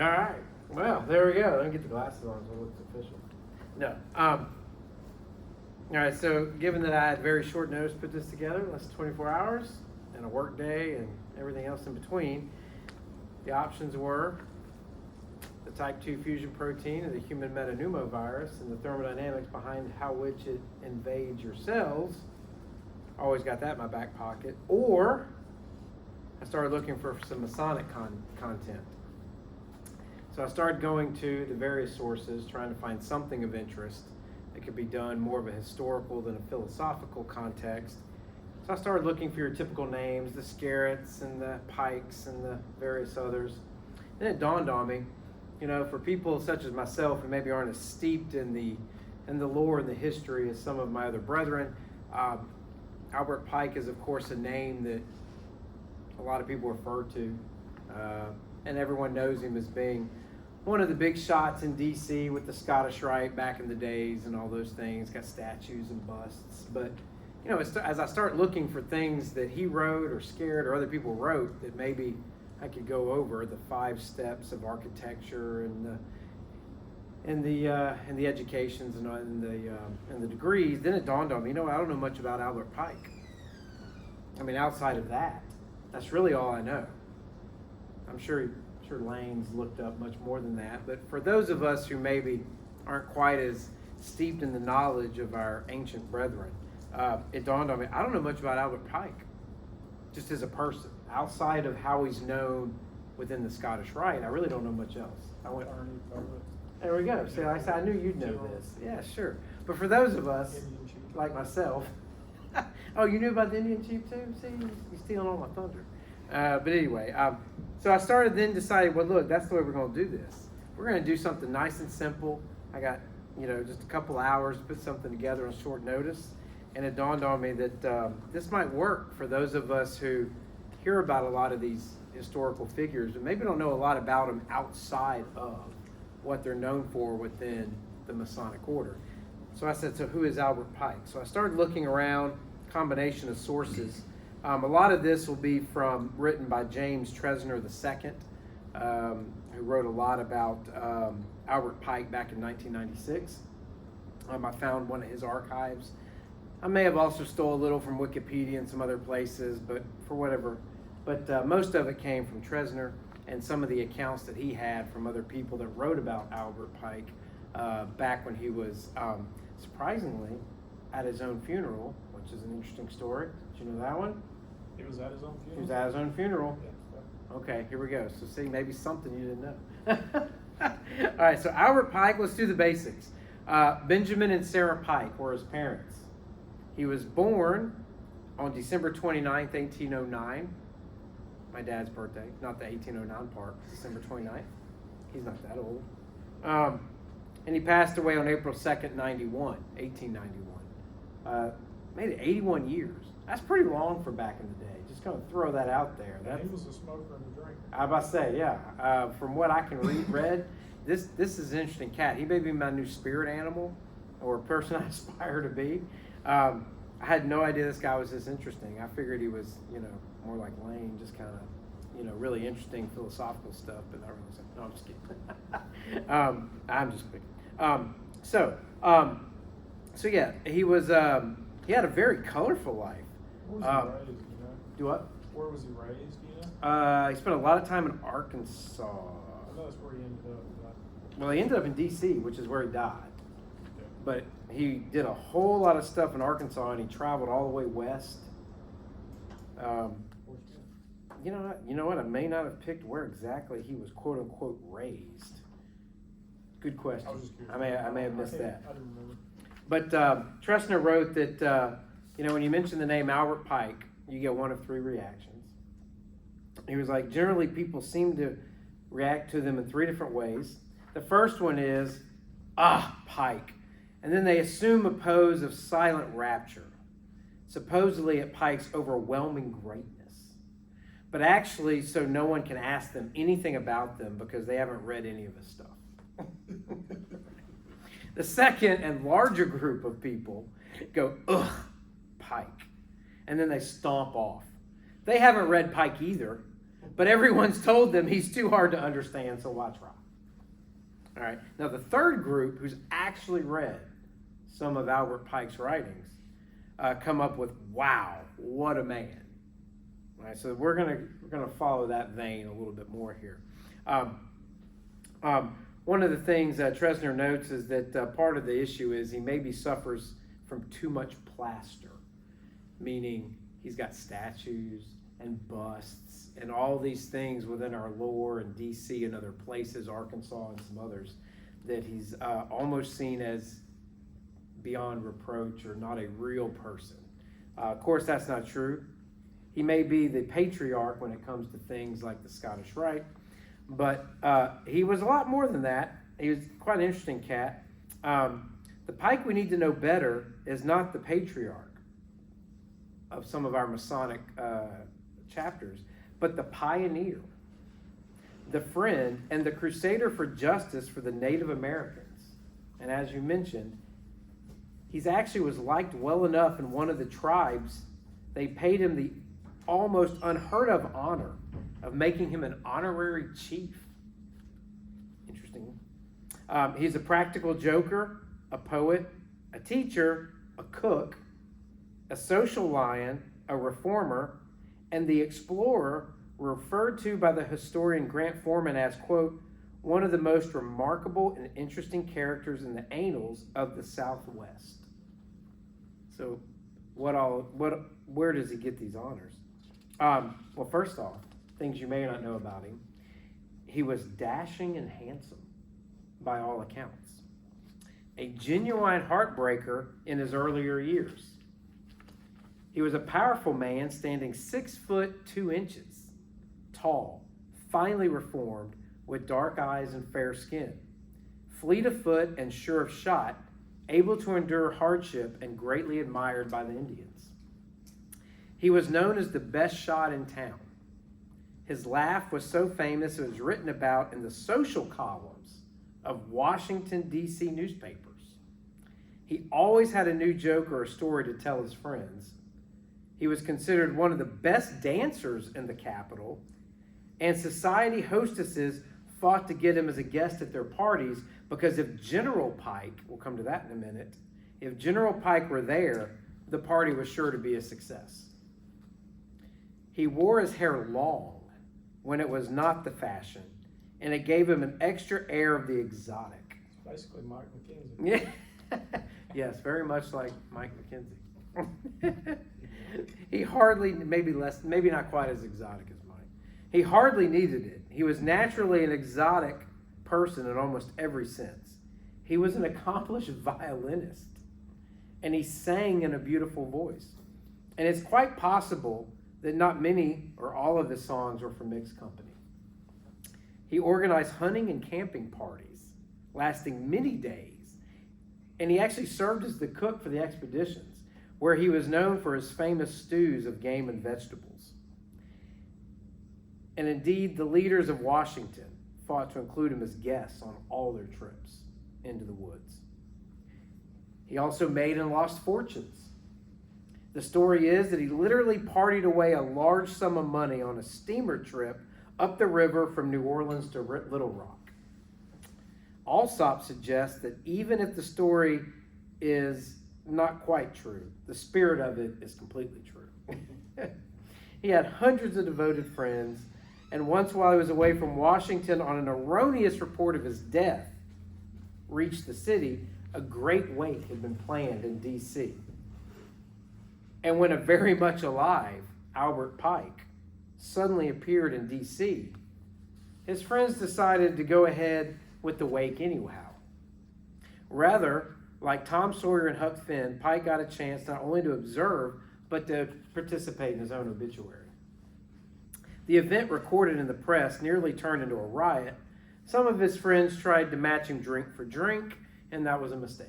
All right. Well, there we go. Let me get the glasses on so it looks official. No. All right. So, given that I had very short notice to put this together, less than 24 hours, and a work day, and everything else in between, the options were the type 2 fusion protein of the human metapneumovirus and the thermodynamics behind how which it invades your cells. Always got that in my back pocket. Or I started looking for some Masonic content. So I started going to the various sources, trying to find something of interest that could be done more of a historical than a philosophical context. So I started looking for your typical names, the Scarretts and the Pikes and the various others. Then it dawned on me, you know, for people such as myself who maybe aren't as steeped in the lore and the history as some of my other brethren, Albert Pike is, of course, a name that a lot of people refer to, and everyone knows him as being one of the big shots in D.C. with the Scottish Rite back in the days and all those things. Got statues and busts. But, you know, as I start looking for things that he wrote or Scarrett or other people wrote that maybe I could go over, the 5 steps of architecture and the educations and the degrees, then it dawned on me, you know, I don't know much about Albert Pike. I mean, outside of that, that's really all I know. I'm sure Lane's looked up much more than that, but for those of us who maybe aren't quite as steeped in the knowledge of our ancient brethren, it dawned on me, I don't know much about Albert Pike, just as a person. Outside of how he's known within the Scottish Rite, I really don't know much else. There we go. See, like I said, I knew you'd know this. Yeah, sure. But for those of us, like myself, oh, you knew about the Indian chief too? See, you're stealing all my thunder. But anyway, so I started then deciding, well, look, that's the way we're going to do this. We're going to do something nice and simple. I got, you know, just a couple hours to put something together on short notice. And it dawned on me that this might work for those of us who hear about a lot of these historical figures and maybe don't know a lot about them outside of what they're known for within the Masonic order. So I said, so who is Albert Pike? So I started looking around, combination of sources. A lot of this will be written by James Tresner II, who wrote a lot about Albert Pike back in 1996. I found one of his archives. I may have also stole a little from Wikipedia and some other places, but for whatever. But most of it came from Tresner and some of the accounts that he had from other people that wrote about Albert Pike back when he was, surprisingly, at his own funeral, which is an interesting story. Did you know that one? He was at his own funeral? He was at his own funeral. Yeah. Okay, here we go. So see, maybe something you didn't know. All right, so Albert Pike, let's do the basics. Benjamin and Sarah Pike were his parents. He was born on December 29th, 1809. My dad's birthday, not the 1809 part, December 29th. He's not that old. And he passed away on April 2nd, 1891. Made it 81 years. That's pretty long for back in the day. Just going to throw that out there. And he was a smoker and a drinker. I was about to say, yeah. From what I can read, this is an interesting cat. He may be my new spirit animal or a person I aspire to be. I had no idea this guy was this interesting. I figured he was, you know, more like Lane, just kind of, you know, really interesting philosophical stuff, but not really. No, I'm just kidding. I'm just kidding. So yeah, he was. He had a very colorful life. Where was he raised? Do you know? Do what? Where was he raised? Do you know? He spent a lot of time in Arkansas. I know that's where he ended up. Well, he ended up in D.C., which is where he died. Okay. But he did a whole lot of stuff in Arkansas, and he traveled all the way west. You know what? I may not have picked where exactly he was "quote unquote" raised. Good question. I was just curious. I may have missed that. I didn't remember. But Tresner wrote that you know, when you mention the name Albert Pike, you get one of 3 reactions. He was like, generally people seem to react to them in 3 different ways. The first one is, Pike. And then they assume a pose of silent rapture, supposedly at Pike's overwhelming greatness. But actually, so no one can ask them anything about them because they haven't read any of his stuff. The second and larger group of people go, ugh, Pike. And then they stomp off. They haven't read Pike either, but everyone's told them he's too hard to understand, so watch Rob. All right. Now, the third group, who's actually read some of Albert Pike's writings, come up with, wow, what a man. All right, so we're gonna follow that vein a little bit more here. One of the things Tresner notes is that part of the issue is he maybe suffers from too much plaster, meaning he's got statues and busts and all these things within our lore in D.C. and other places, Arkansas and some others, that he's almost seen as beyond reproach or not a real person. Of course, that's not true. He may be the patriarch when it comes to things like the Scottish Rite, but he was a lot more than that. He was quite an interesting cat. The Pike we need to know better is not the patriarch of some of our Masonic chapters, but the pioneer, the friend, and the crusader for justice for the Native Americans. And as you mentioned, he's actually was liked well enough in one of the tribes, they paid him the almost unheard of honor of making him an honorary chief. Interesting. He's a practical joker, a poet, a teacher, a cook, a social lion, a reformer, and the explorer, referred to by the historian Grant Foreman as, quote, one of the most remarkable and interesting characters in the annals of the Southwest. So where does he get these honors? Well, first off, things you may not know about him. He was dashing and handsome, by all accounts. A genuine heartbreaker in his earlier years. He was a powerful man standing 6 foot 2 inches, tall, finely reformed, with dark eyes and fair skin, fleet of foot and sure of shot, able to endure hardship and greatly admired by the Indians. He was known as the best shot in town. His laugh was so famous it was written about in the social columns of Washington, D.C. newspapers. He always had a new joke or a story to tell his friends. He was considered one of the best dancers in the capital, and society hostesses fought to get him as a guest at their parties because if General Pike, we'll come to that in a minute, if General Pike were there, the party was sure to be a success. He wore his hair long when it was not the fashion, and it gave him an extra air of the exotic. Basically Mike McKenzie. Yeah. Yes, very much like Mike McKenzie. He hardly, maybe not quite as exotic as Mike. He hardly needed it. He was naturally an exotic person in almost every sense. He was an accomplished violinist, and he sang in a beautiful voice. And it's quite possible that not many or all of his songs were from mixed company. He organized hunting and camping parties lasting many days, and he actually served as the cook for the expeditions, where he was known for his famous stews of game and vegetables. And indeed, the leaders of Washington fought to include him as guests on all their trips into the woods. He also made and lost fortunes. The story is that he literally partied away a large sum of money on a steamer trip up the river from New Orleans to Little Rock. Alsop suggests that even if the story is not quite true, the spirit of it is completely true. He had hundreds of devoted friends, and once while he was away from Washington on an erroneous report of his death reached the city, a great wake had been planned in D.C. And when a very much alive Albert Pike suddenly appeared in D.C., his friends decided to go ahead with the wake anyhow. Rather, like Tom Sawyer and Huck Finn, Pike got a chance not only to observe, but to participate in his own obituary. The event recorded in the press nearly turned into a riot. Some of his friends tried to match him drink for drink, and that was a mistake.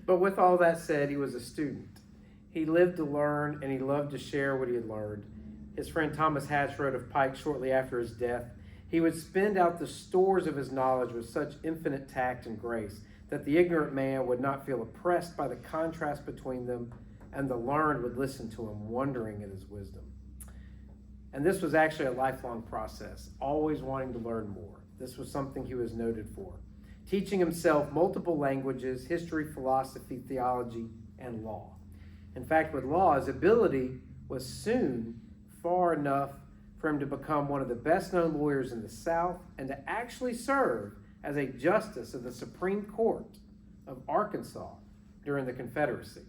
But with all that said, he was a student. He lived to learn, and he loved to share what he had learned. His friend Thomas Hatch wrote of Pike shortly after his death, he would spend out the stores of his knowledge with such infinite tact and grace that the ignorant man would not feel oppressed by the contrast between them, and the learned would listen to him, wondering at his wisdom. And this was actually a lifelong process, always wanting to learn more. This was something he was noted for. Teaching himself multiple languages, history, philosophy, theology, and law. In fact, with law, his ability was soon far enough for him to become one of the best-known lawyers in the South and to actually serve as a justice of the Supreme Court of Arkansas during the Confederacy.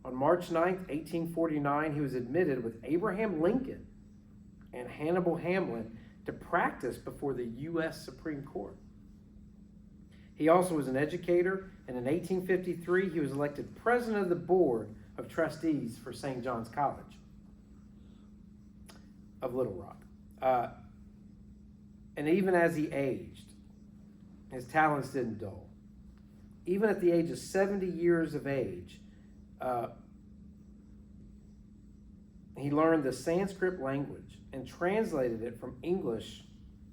On March 9th, 1849, he was admitted with Abraham Lincoln and Hannibal Hamlin to practice before the U.S. Supreme Court. He also was an educator, and in 1853, he was elected president of the Board of Trustees for St. John's College of Little Rock. And even as he aged, his talents didn't dull. Even at the age of 70 years of age, he learned the Sanskrit language and translated it from English,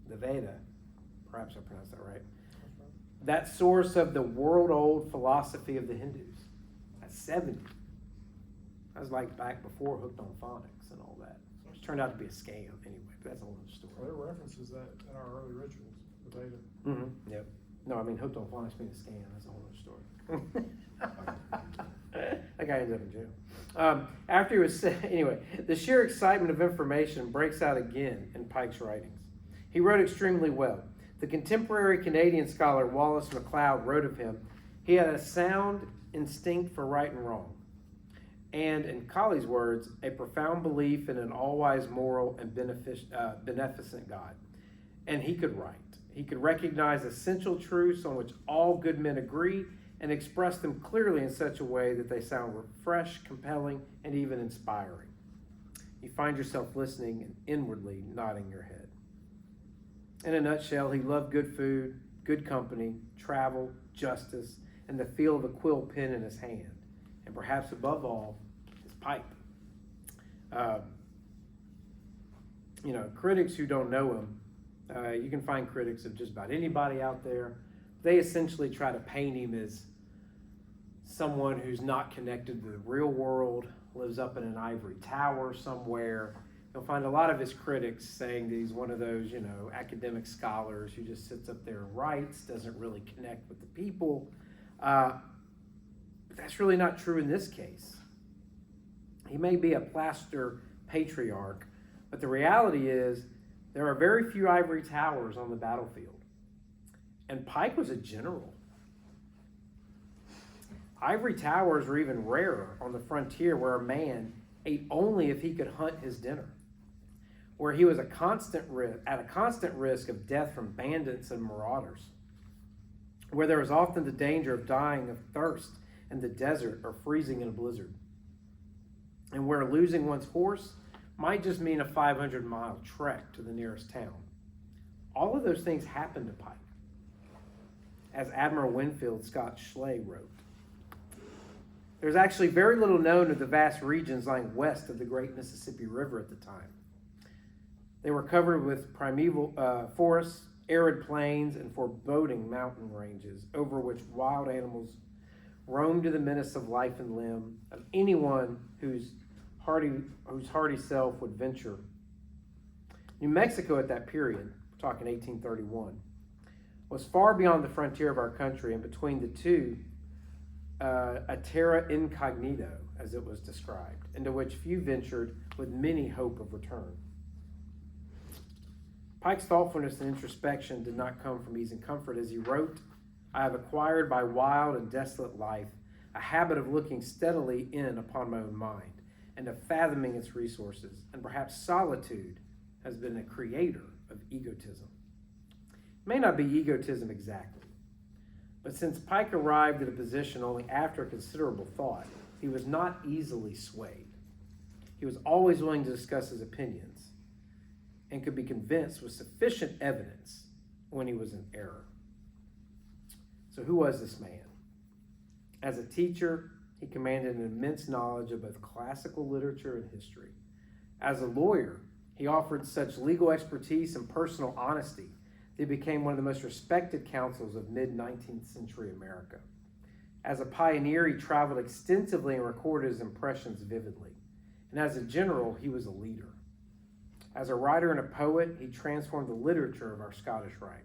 the Veda, perhaps I pronounced that right, that source of the world-old philosophy of the Hindus. At 70. That was like back before Hooked on Phonics and all that, which turned out to be a scam anyway, but that's a whole other story. Well, there are references that in our early rituals, the Veda. Mm-hmm. Yep. No, I mean, Hooked on Phonics being a scam, that's a whole other story. That guy ended up in jail. After he was, anyway, the sheer excitement of information breaks out again in Pike's writings. He wrote extremely well. The contemporary Canadian scholar Wallace MacLeod wrote of him, he had a sound instinct for right and wrong, and in Colley's words, a profound belief in an all-wise, moral, and beneficent God. And he could write. He could recognize essential truths on which all good men agree and express them clearly in such a way that they sound fresh, compelling, and even inspiring. You find yourself listening and inwardly nodding your head. In a nutshell, he loved good food, good company, travel, justice, and the feel of a quill pen in his hand. And perhaps above all, his pipe. Critics who don't know him, you can find critics of just about anybody out there. They essentially try to paint him as someone who's not connected to the real world, lives up in an ivory tower somewhere. You'll find a lot of his critics saying that he's one of those, academic scholars who just sits up there and writes, doesn't really connect with the people. But that's really not true in this case. He may be a plaster patriarch, but the reality is there are very few ivory towers on the battlefield. And Pike was a general. Ivory towers were even rarer on the frontier, where a man ate only if he could hunt his dinner, where he was at a constant risk of death from bandits and marauders, where there was often the danger of dying of thirst in the desert or freezing in a blizzard, and where losing one's horse might just mean a 500-mile trek to the nearest town. All of those things happened to Pike, as Admiral Winfield Scott Schley wrote. There's actually very little known of the vast regions lying west of the great Mississippi River at the time. They were covered with primeval forests, arid plains, and foreboding mountain ranges over which wild animals roamed to the menace of life and limb of anyone whose hardy self would venture. New Mexico at that period, we're talking 1831, was far beyond the frontier of our country, and between the two, a terra incognito, as it was described, into which few ventured with many hope of return. Pike's thoughtfulness and introspection did not come from ease and comfort. As he wrote, "I have acquired by wild and desolate life a habit of looking steadily in upon my own mind and of fathoming its resources, and perhaps solitude has been a creator of egotism." It may not be egotism exactly, but since Pike arrived at a position only after considerable thought, he was not easily swayed. He was always willing to discuss his opinions and could be convinced with sufficient evidence when he was in error. So who was this man? As a teacher, he commanded an immense knowledge of both classical literature and history. As a lawyer, he offered such legal expertise and personal honesty that he became one of the most respected counsels of mid-19th century America. As a pioneer, he traveled extensively and recorded his impressions vividly. And as a general, he was a leader. As a writer and a poet, he transformed the literature of our Scottish Rite.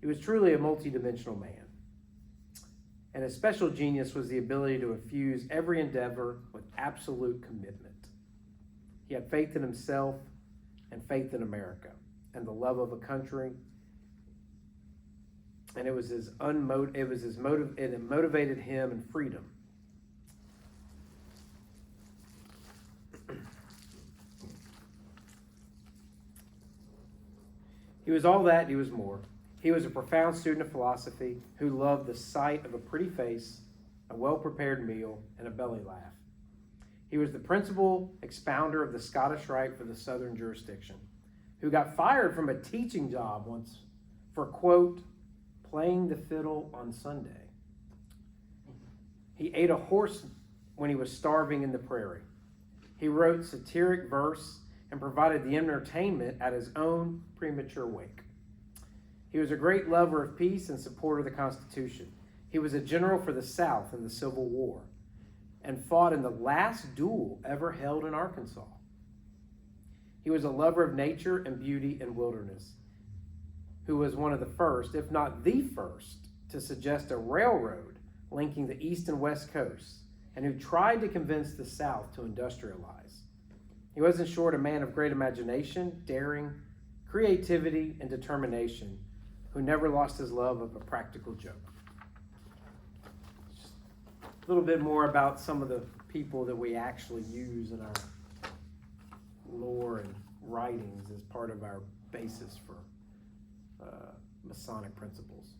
He was truly a multidimensional man, and his special genius was the ability to infuse every endeavor with absolute commitment. He had faith in himself and faith in America and the love of a country, and it motivated him in freedom. He was all that, he was more. He was a profound student of philosophy who loved the sight of a pretty face, a well-prepared meal, and a belly laugh. He was the principal expounder of the Scottish Rite for the Southern jurisdiction, who got fired from a teaching job once for, quote, playing the fiddle on Sunday. He ate a horse when he was starving in the prairie. He wrote satiric verse and provided the entertainment at his own premature wake. He was a great lover of peace and supporter of the Constitution. He was a general for the South in the Civil War and fought in the last duel ever held in Arkansas. He was a lover of nature and beauty and wilderness, who was one of the first, if not the first, to suggest a railroad linking the East and West coasts, and who tried to convince the South to industrialize. He was, in short, a man of great imagination, daring, creativity, and determination, who never lost his love of a practical joke. Just a little bit more about some of the people that we actually use in our lore and writings as part of our basis for Masonic principles.